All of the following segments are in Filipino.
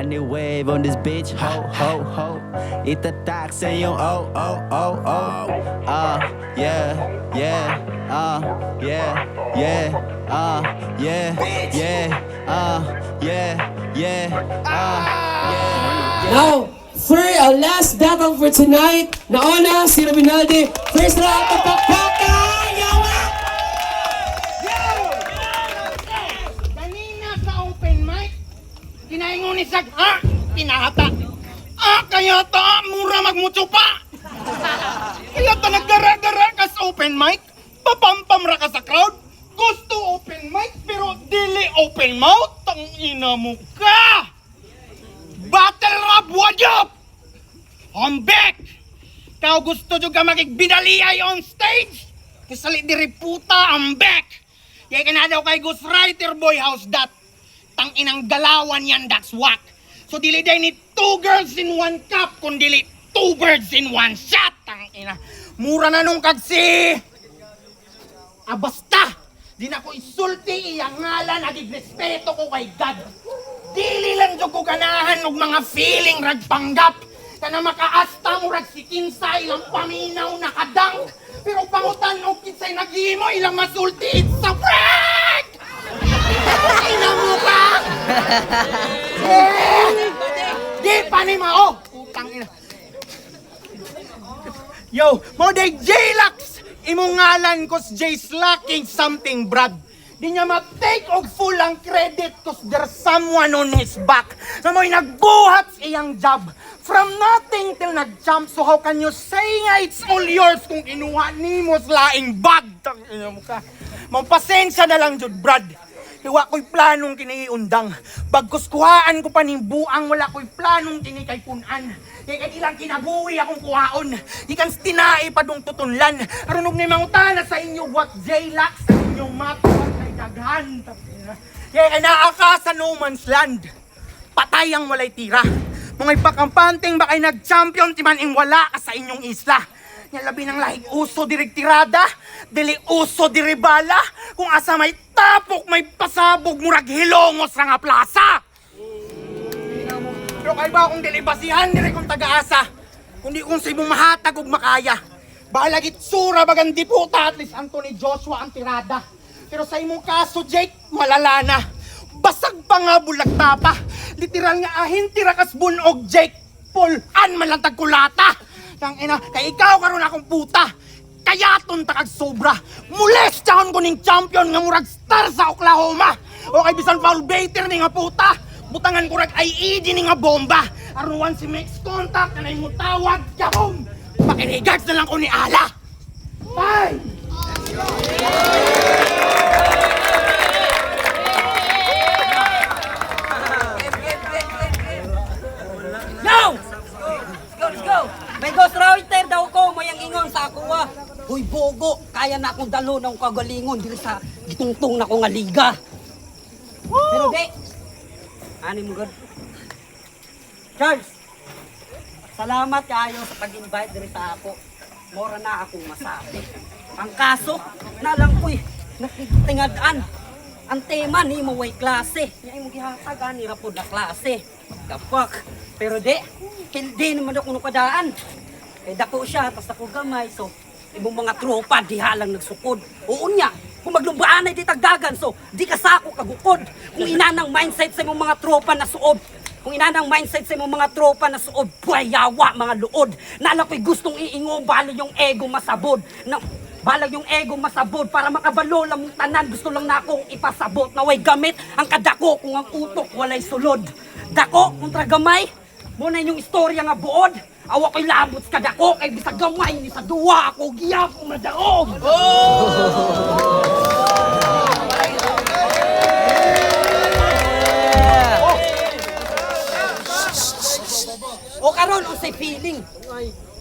Money wave on this bitch, ho, ho, ho. Itatak sa iyong oh, oh, oh, oh. Yeah, yeah, yeah, yeah, yeah, yeah, yeah, yeah, yeah. Now, for our last battle for tonight, nauna si Rabinaldi. First round, pagpapaka! Yawa! Kanina sa open mic, kinaingon ni Sag, pinahata. Kaya ta, mura magmutso pa. Kaya ta naggara-gara ka sa open mic, papampam ra ka sa crowd. Gusto open mic, pero dili open mouth. Tang ina mo ka! Battle rap, what up? I'm back! Kau gusto juga makigbinaliyay on stage? Kasali diri puta, I'm back! Kaya ka na daw kay ghostwriter boy, how's that? Tang inang galawan yan, that's whack. So dili day ni 2 girls in 1 cup, kung dili 2 birds in 1 shot. Tang ina, mura na nung kagsi. Basta! Di na ko isulti, iyang ngalan, nagigrespeto ko kay God. Dili lang jud ko ganahan og mga feeling rag panggap. Kana makaasta mo rag si kinsa ilang paminaw nakadang. Pero pangutan og kinsay naghimo ilang masulti, it's a prank! Ina mo ka! Di pa ni mao! Putang ina. Yo, mo day J-Lax! Imong ngalan kos J slacking something, brad. Di niya ma-take og full ang credit cause there's someone on his back na mo'y nagbuhat sa iyang job. From nothing till nag-jump, so how can you say nga it's all yours kung inuha ni mo sa laing bag? Tangina mo ka. Mampasensya na lang jud, brad. Iwa ko'y planong kiniundang. Bagkos kuhaan ko pa ning buang, wala ko'y planong kini kay punan. Kaya ilang kinabuhi akong kuhaon. Ikan tinai pa dong tutunlan. Arunog ni mangutana sa inyo what J-Lax sa inyong matuan kay daghan. Kaya naaka sa no man's land. Patay ang walay tira. Mga ipakampanteng bakay nag-champion timan ing wala ka sa inyong isla. Nga labi ng lahig uso diriktirada, dili uso diribala. Kung asa may tapok, may pasabog, murag hilongos nga plaza. Pero kay ba akong dili basihan, dili kong taga-asa. Kundi kung sa imong mahatag ug makaya. Balagit sura bagang diputa, at least Anthony Joshua ang tirada. Pero sa imong kaso, Jake, malala na. Basag pa nga bulag tapa. Literal nga ahin tirakas bunog, Jake. Pulan man lang tagkulata. Tang ina, kay ikaw karon akong puta. Kayaton takag sobra. Mules tahon ko ning champion nga murag star sa Oklahoma. O kay bisan foul baiter ni nga puta. Butangan ko rag IED ni nga bomba. Aron once si makes contact kanay mo tawag kahom. Pakirigads na lang ko ni Ala. Bye. No! Let's go! May ghostwriter daw ko, mayang ingon sa ako Uy, bogo, kaya na akong dalo ng kagalingon dili sa gitungtong na ko nga liga. Pero di, ani mo god. Charles, salamat kayo sa pag-invite diri sa ako. Mora na akong masabi. Ang kaso, nalang ko'y nakitingadaan. Ang tema ni mo way klase. Nga imong gihatag ni rapod na klase. The fuck. Pero di naman ako nukadaan. Eh dako siya, tapos ako gamay. So, ibong mga tropa, diha lang nagsukod. Oo niya, kung maglumbaan ay di tagdagan. So, di kasako kagukod. Kung inanang mindset sa imong mga tropa na suod. Kung inanang mindset sa imong mga tropa na suod, buhayawa mga luod. Nala ko'y gustong iingo, bali yung ego masabod. Balag yung ego masabod para makabalo lang mong tanan. Gusto lang na akong ipasabot na way gamit ang kadako kung ang utok walay sulod. Dako kontra gamay, muna yung istorya nga buod. Awa ko'y labot sa kadako kay bisag gamay ni sa duwa ako giyap kung madaog. O karon unsay feeling?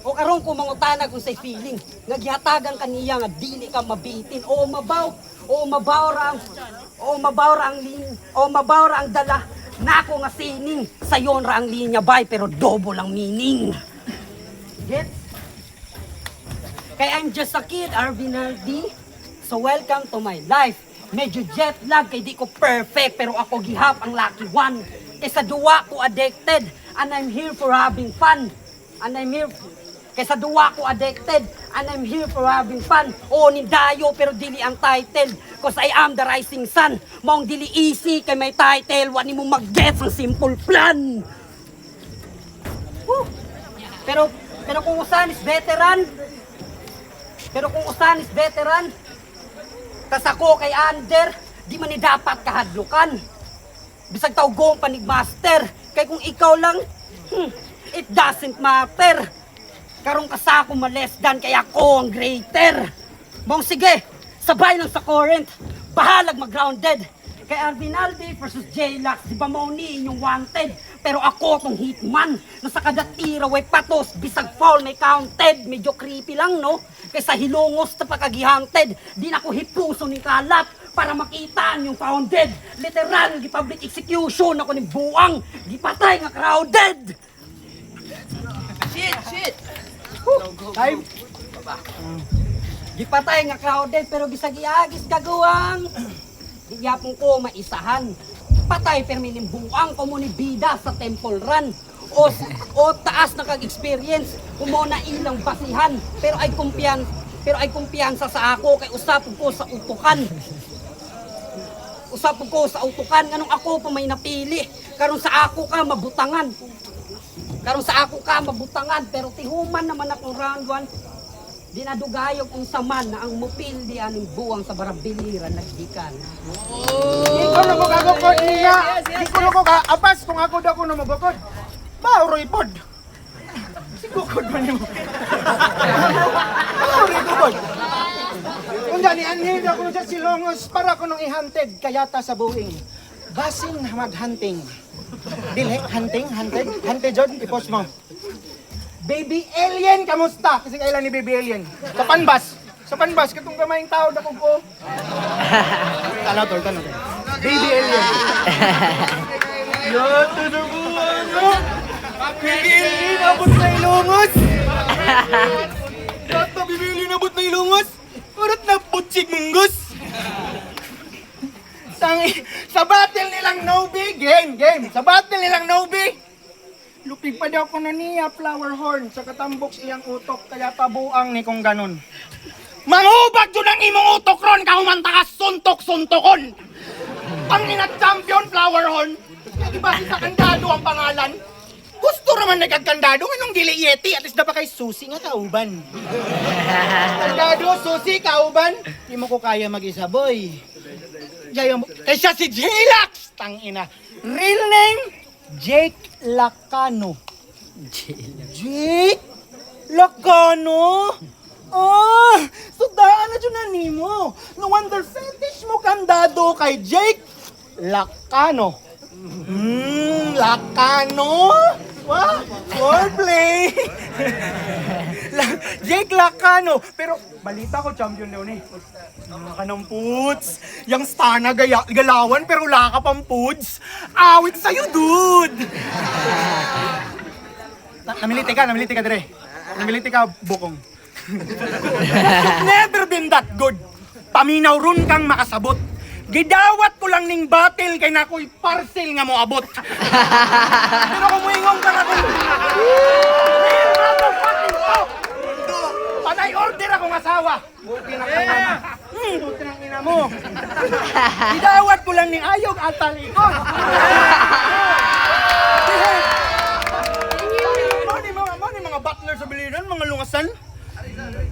O karon ko mangutanag unsay feeling? Nagyatagan kaniya nga dili ka mabitin o mabaw ra ang dala nako nga sining sayon ra ang linya bay pero double ang meaning. Gets? Kay I'm just a kid, Arvinaldi. So welcome to my life. Medyo jet lag kay di ko perfect pero ako gihap ang lucky one. Kaysa duwa ko addicted, and I'm here for having fun. And I'm here, kaysa duwa ko addicted, and I'm here for having fun. Oo, nindayo, pero dili ang title. Cause I am the rising sun. Maong dili easy, kay may title. Wani mo mag-gets ang simple plan. Woo. Pero kung usan is veteran, tas ako kay Under, di man ni dapat kahadlukan. Bisag tawgong panigmaster, kay kung ikaw lang, it doesn't matter. Karong kasako ma-less than, kaya ako ang greater. Mong sige, sabay lang sa current, bahalag mag-grounded. Kay Arvinaldi versus J-Lax, di ba mo ni inyong wanted? Pero ako tong hitman, nasa kada tira way patos, bisag foul may counted. Medyo creepy lang, no? Kaysa hilongos na pagkagihanted, di na ko hipuso ni kalat para makita yung founded. Literal, gi-public execution ako ni buang, gipatay nga crowded. Shit! Time. Gipatay nga crowded, pero bisag iagis kagawang. Di yapon ko maisahan. Patay permining buang ko mo ni bida sa Temple Run. O taas na kag-experience, kumo na ilang basihan. Pero ay kumpiyansa sa ako, kay usapon ko sa utukan. Nganong ako pa may napili. Karon sa ako ka mabutangan. Pero tihuman naman akong round 1. Dinadugayog kung saman na ang mupil di aning buwang sa barabiliran nagdikan. Di ko na ko kagukod niya. Di ko na ko abas kung ako daw ko na magukod. Bauroy pod. Sigukod man mo. Bauroy gukod. Kung dani anhin ako na sa silongos para ko nung i-hunted kayata sa buwing. Basin mag-hunting. Dili, hunted John, i-post mo. Baby alien, kamusta? Kasi kailan ni baby alien? Sa panbas, katong gamayang tao na ko. Tanaw tol. Baby alien. Yato na mo, ano? Baby alien, abot na ilungos! Yato, baby alien, abot na ilungos! Urot na putsig munggus! Sa battle nilang Nobi, game! Sa battle nilang Nobi, lupig pa daw ko na niya flower horn sa katambok iyang utok kaya pabuang ni kong ganon. Mangubag yun ang imong utok ron kahumanta ka suntok-suntokon. Ang ina-champion flower horn. Diba sa kandado ang pangalan? Gusto naman nagkandado anong dili yeti at least dapat kay susi nga kauban. Kandado, susi, kauban. Di mo ko kaya mag-isa boy. Kaya siya si J-Lax, tangina. Real name, Jake Lacano. Jake Lacano? Sudaan na dyan na nimo. No wonder fetish mo kandado kay Jake Lacano. Lacano? What? Wordplay! Jake Lacano. Pero balita ko champion daw ni. Kanang puts. Yang stana galawan pero wala ka pang puts. Awit sa'yo, dude! Namiliti ka, dire. Namiliti ka, bukong. Never been that good. Paminaw ron kang makasabot. Gidawat ko lang ning battle kay nako'y parcel nga mo abot. Pero kung muingong ka na kung... Panay order akong asawa. Buti ng ina mo. Gidawat ko lang ning ayog at talikod. Mani mga butler sa biliran, mga lungasan.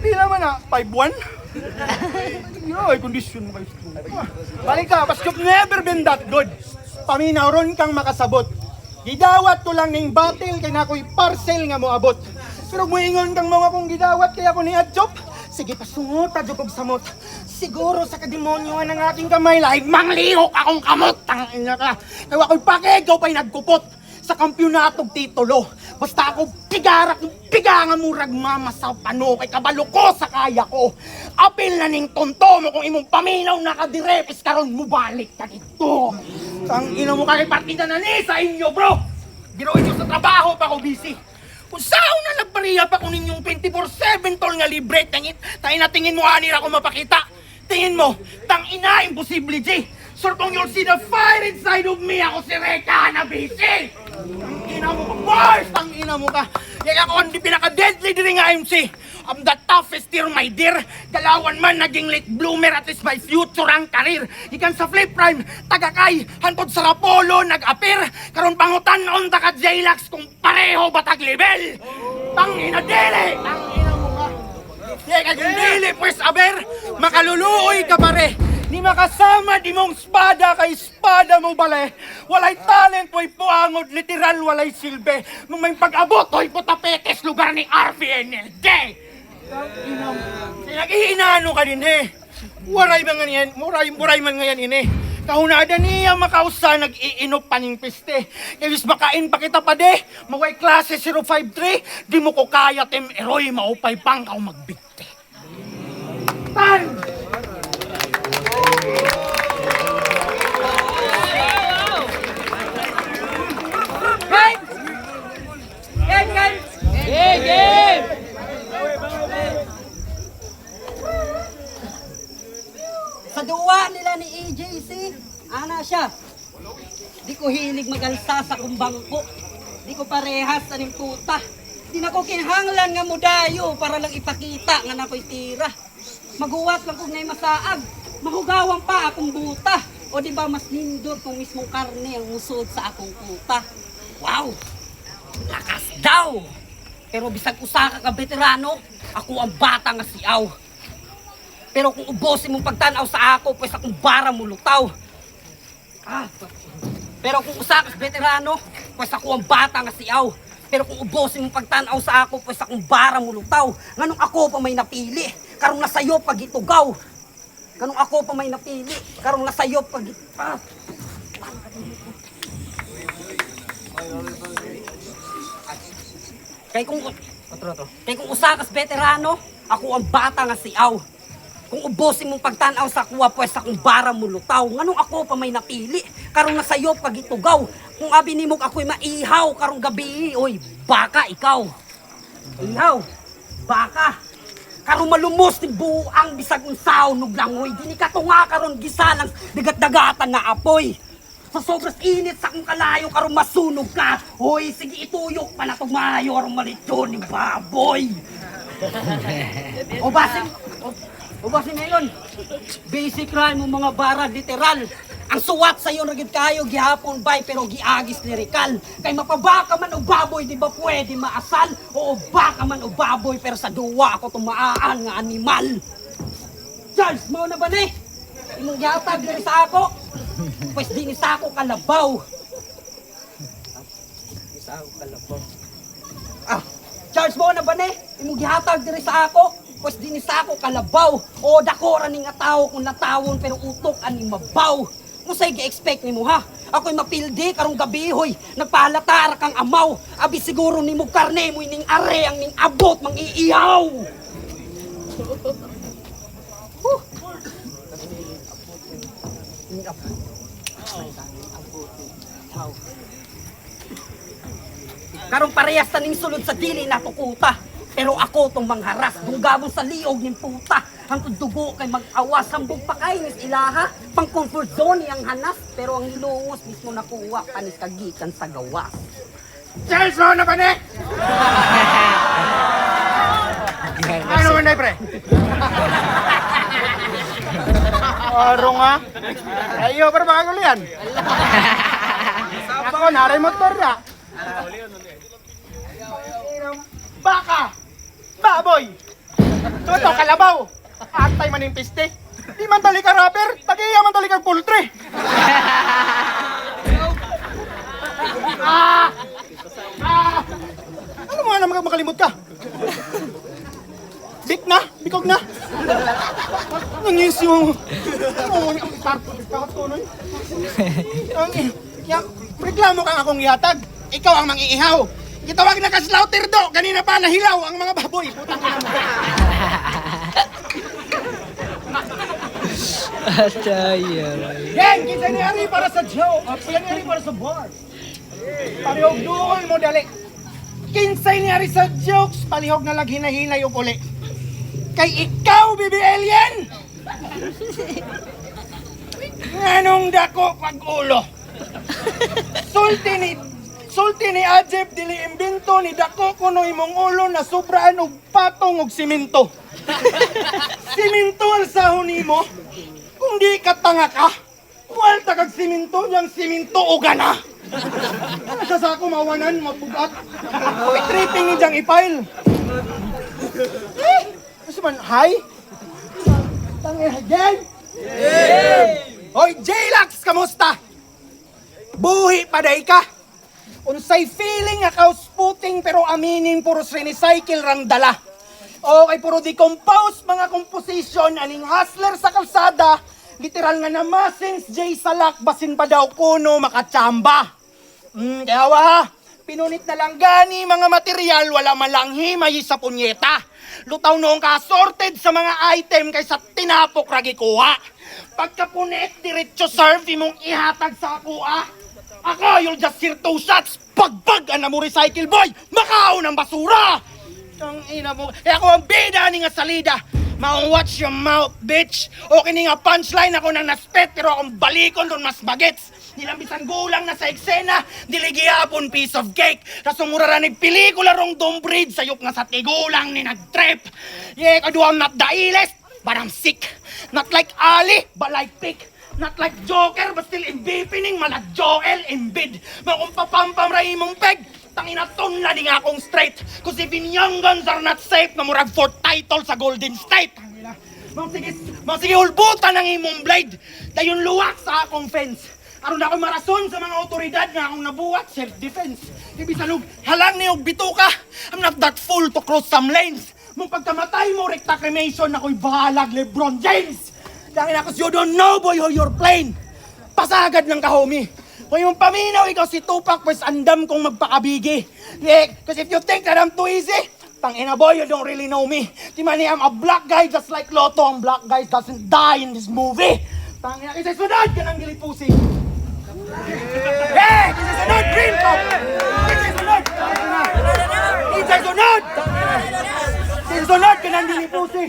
Di naman na, 5-1. Ay, kondisyon mo kayo. Balik ka, paskop never been that good. Paminaw ron kang makasabot. Gidawat ko lang ning battle kay nako'y parcel nga mo abot. Pero muingon kang mga kong gidawat kaya ko ni Adjop. Sige, pasungot, Adjop og samot. Siguro sa kademonyo ng aking kamay, lahig manglihok akong kamot. Tangina ka. Kaya ako'y pakigaw pa'y nagkupot sa kampyonatong titulo. Basta ako piga nga murag mama sa pano kay kabalo ko sa kaya ko. Apil na ning tonto mo kung imong paminaw nakadirepis karon mo balik ka dito. Ang ina mo kay partida na ni sa inyo, bro. Ginoon nyo sa trabaho pa ko busy. Kung saan na nagpariya pa ko ninyong 24/7 tol nga libre, tayo na tingin mo anira ko mapakita. Tingin mo, tang ina, imposible, G. Sir, kung you'll see the fire inside of me, ako si Reka Hanabishi! Ang ina mo ka, boys! Ang ina mo ka! Kaya ako ang pinaka-deadly diri nga MC. I'm the toughest here, my dear. Dalawan man naging late bloomer at least my future ang karir. Ikan sa flip prime, tagakay, hantod sa Rapolo, nag-appear. Karon pangutan on ta ka J-Lax kung pareho batag level. Tangina dili! Tangina mo ka. Kaya kung dili, pues aber, makaluluoy ka pare. Ni makasama di mong espada kay espada mo bale. Walay talent, way puangod, literal walay silbi. Nung may pag-abot, hoy putapetes lugar ni RVNLD. Nag-iinano ka din eh. Waray man nga yan, muray man nga yan ini. Kahunada niya makausa, nag-iinop pa ning piste. Kayos makain pa kita pa de, maway klase 053, di mo ko kaya tem eroy, maupay pang kau magbigte. Tan! Game! Sa duwa nila ni EJC, ana siya. Di ko hilig magalsa sa kumbangko. Di ko parehas sa ning puta. Di na ko kinahanglan nga mudayo para lang ipakita nga nakoy tira. Maguwas lang kung ngay masaag. Mahugawang pa akong buta. O di ba mas nindot kung mismong karne ang musod sa akong puta. Wow! Lakas daw! Pero bisag usa ka veterano, ako ang bata nga siaw. Pero kung ubosin mong pagtanaw sa ako, pues akong bara mo lutaw. Pero kung usa ka veterano, pues ako ang bata nga siaw. Pero kung ubosin mong pagtanaw sa ako, pues akong bara mo lutaw. Nganong ako pa may napili, karong nasayo pag itugaw. Ganong ako pa may napili, karong nasayo pag Kay kung usa kas veterano, ako ang bata nga siaw. Kung ubosin mong pagtanaw sa kuwa, pues akong bara mo lutaw. Nganong ako pa may napili, karong nasayo pag itugaw. Kung abi nimog ako'y maihaw, karong gabi, oy, baka ikaw. Ihaw, baka. Karong malumos ni buang bisag unsaw nuglangoy. Dini ka tunga karon gisalang dagat-dagatan na apoy. Sa sobras init sa akong kalayo karong masunog ka. Hoy, sige ituyok pa na tumayo karong malitsyon ni baboy. O basin ngayon, basic crime mo mga bara literal. Ang suwat sa iyo nagid kayo gihapon bay pero giagis lirikal. Kay mapabaka man o baboy di ba pwede maasal? O baka man o baboy pero sa duwa ako tumaan nga animal. Charles, mo na ba ni? Imong gihatag diri sa ako? Pues di ni sa ako kalabaw. Charles, mo na ba ni? Imong gihatag diri sa ako? Pues di ni sa ako kalabaw. O dakora ning ataw kung natawon pero utok ani mabaw. Musay gi-expect nimo ha? Ako'y mapildi karong gabi hoy. Nagpahalatara kang amaw. Abi siguro nimo karne mo ning are ang ning abot mang iihaw. Karong parehas ta ning sulod sa dili natukuta. Pero ako tong mangharas, dunggabon sa liog ning puta. Hangtod dugo kay mag-awas, hambog pa kay nis ilaha. Pang comfort zone ang hanas, pero ang ilungos mismo nakuha panis kagikan sa gawas. Charles, mo na ba ne? Ano man na, pre? Arong ha? Ayo, pero baka gulian. Ako, naray motor na. Baka! Baboy! Ito, kalabaw! Antay man yung piste. Di man tali ka rapper, tagiya man tali ka poultry. Ano mo nga naman makalimot ka? Bik na? Bikog na? Nangis yung... Ang tarpot tunoy. Reklamo kang akong ihatag. Ikaw ang mangiihaw. Gitawag na ka-slaughter do. Kanina pa nahilaw ang mga baboy. Putang ina mo. Yan, kinsa ni Ari para sa joke. At pila ni Ari para sa bar. Palihog doon mo dali. Kinsay ni Ari sa jokes. Palihog na hinahinay o uli. Kay ikaw, baby alien! Nganong dako pag-ulo? Sulti ni Ajep dili imbento ni dako kuno imong ulo na sobraan og patong og simento. Simento ang sahon nimo? Kung di ka tanga ka, wal tagag simento yang simento o gana. Nasa sa ako mawanan, mapugat. Tripping ni diyang ipile. Kasi man, hi? Tangin, again? Hoy, J-Lax, kamusta? Buhi pa day ka? Unsay feeling nga kausputing pero aminin puros recycle rang dala. Okay, puro decompose mga composition, aning hustler sa kalsada, literal nga namasins J Salak, basin pa daw kuno makatsamba. Kaya wa, pinunit na lang gani mga material, wala man lang himay sa punyeta. Lutaw noong ka-sorted sa mga item kaysa tinapok ragi kuha. Pagkapunit, diretso serve imong ihatag sa kuha. Ako, you'll just hear 2 shots, pagbag na mo recycle boy, makaon ng basura. Ang ina mo, kaya ako ang bida ni nga salida. Maong watch your mouth, bitch. Okay ni nga punchline ako nang naspet, pero akong balikon doon mas bagets. Nilambisan gulang na sa eksena, diligiyapon piece of cake. Kasumura ni pelikula rong dombrid, sayop nga sa tigulang ni nag-trip. Yeah, kadu I'm not the illest, but I'm sick. Not like Ali, but like Pick. Not like Joker, but still imbipining, malak Joel Embiid. Makong papampam ray mong peg, tanginaton na di nga akong straight. Cause even young guns are not safe, na murag 4th title sa Golden State. Mga sige ulbutan ng imong blade, dayon luwak sa akong fence. Aron na ako marason sa mga otoridad nga akong nabuhat, self-defense. Ibig salug, halang ni og bituka, I'm not that fool to cross some lanes. Mung pagkamatay mo, rekta cremation, ako'y bahalag LeBron James. Dahil ako, you don't know, boy, how you're playing. Pasagad ng kahomie. Kung yung paminaw, ikaw si Tupac, pues andam kong magpakabigi. Yeah, because if you think that I'm too easy, tangina boy, you don't really know me. Timani, I'm a black guy just like Lotto. Ang black guy doesn't die in this movie. Tangina, kasi sunod ka ng gilipusi. Hey, kasi sunod, green top. Kasi sunod. Kasi sunod. Sunod ka ng dilipusi.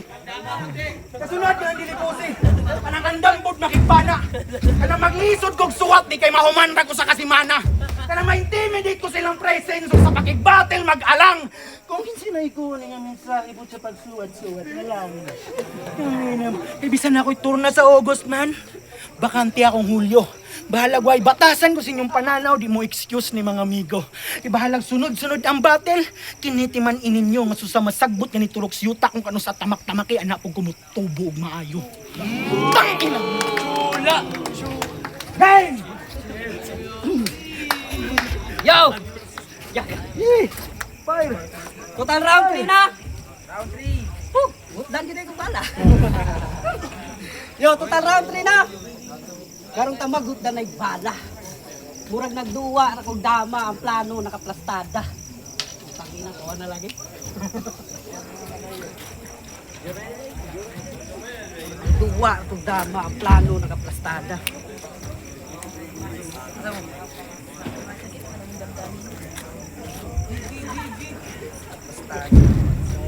Kasunod ka ng dilipusi. Kanang andambod makipana. Kanang maglisod kong suwat, di kay mahumanda ko sa kasimana. Kanang ma-intimidate ko silang presence sa pakigbattle mag-alang. Kung sinay ko nga mensahe po sa pagsuwat-suwat na lang. Ibisan ako'y turna sa August, man. Bakante akong Hulyo. Bahalag way batasan ko sa inyong pananaw, di mo excuse ni mga amigo. Ibahalag sunod-sunod ang battle, kinitiman ininyo nga susamasagbot nga ni Turok Siyuta kung kano sa tamak-tamaki anak pong kumutubo og maayo. Tangina! Wala! Game! Yo! Yeah. Fire! Total round 3 na! Round 3! Dan kita yung bala. Yo, total round 3 na! Karong tamagot na bala. Murag nagduwa, rakong dama, ang plano, nakaplastada. Tangina, tuwa na lagi. Duwa, rakong dama, ang plano, nakaplastada.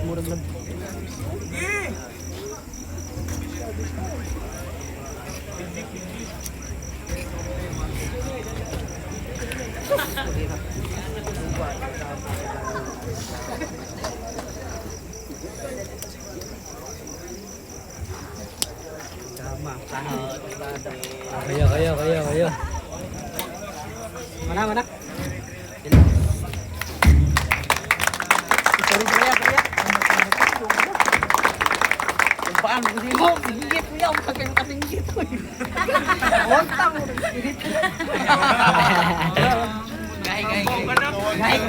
Murag nag... Kaya. Mana? Kaya. Paano ko din mo? Hingit mo yan. Pag kayo kasinggit mo. Hontang mo.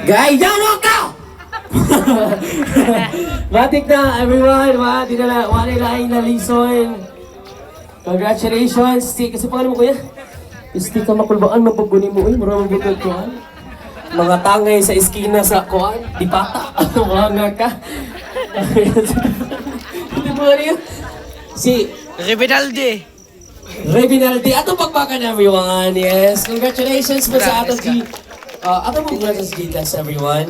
Guys, don't walk out! Matik na, everyone. Wala na lison. Congratulations. Kasi pangalan mo, kuya? Isti ka makulbaan, mapagkunin mo. Uy, maraming bukod kuhan. Mga tangay sa iskina sa kuhan. Di pata. Mga ka. Hindi mo rin. Si Revinaldi! Atong pagpakan, everyone. Yes. Congratulations po sa atong G. Atong congratulations, everyone.